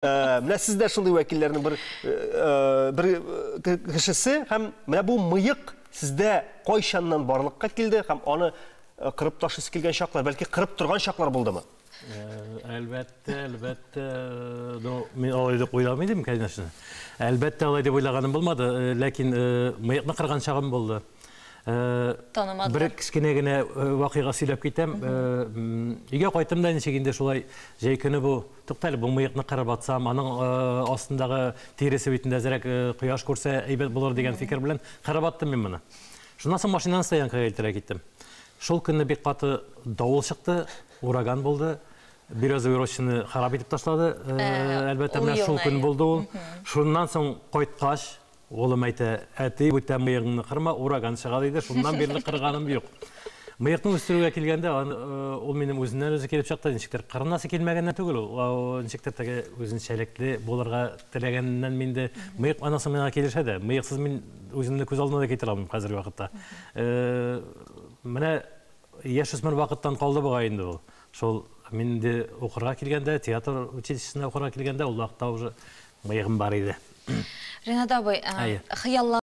Менә сез дә шундый вәкилләрнең бер кешесе һәм менә бу мыек сездә кайчаннан барлыкка килде һәм аны кырып ташлыйсы килгән чаклар, бәлки кырып торган чаклар булдымы? Әлбәттә, мин алай дип уйламыйдым, конечно. Әлбәттә алай дип уйлаганым булмады, ләкин мыекны кырган чагым булды. Бер кичкенә генә вакыйга сөйләп китәм. Өйгә кайтым да ничек инде шулай җәй көне бу туктале бу мыекны кырып атсам, аның астындагы тересе битендә зәрәк кояш күрсә әйбәт булыр дигән фикер белән кырып аттым мин моны. Шуннан соң машинаны стоянкага илтергә киттем. Шул көнне бик каты давыл чыкты, ураган булды. Березовый рощаны харап итеп ташлады. Әлбәттә менә шул көн булды ул. Шуннан соң кайткач Олым әйтә, әти бүтән мыегыңны кырма, ураган чыга диде. Шуннан бирле кырганым юк. Мыекны үстерүгә килгәндә, ул минем үзеннән үзе килеп чыкты. Ничектер кырынасы килмәгәннән түгел, ул ничектер теге үзенчәлекле булырга теләгәннән минде мыек анасы миңа килешә дә. Мыексыз мин үземне күз алдыма да китерә алмыйм хәзерге вакытта. Менә яшүсмер вакыттан калды буга инде ул. Шул минде укырга килгәндә, театр училищесына укырга килгәндә, ул вакытта уже мыегым бар иде. Ренат абый, хыяллар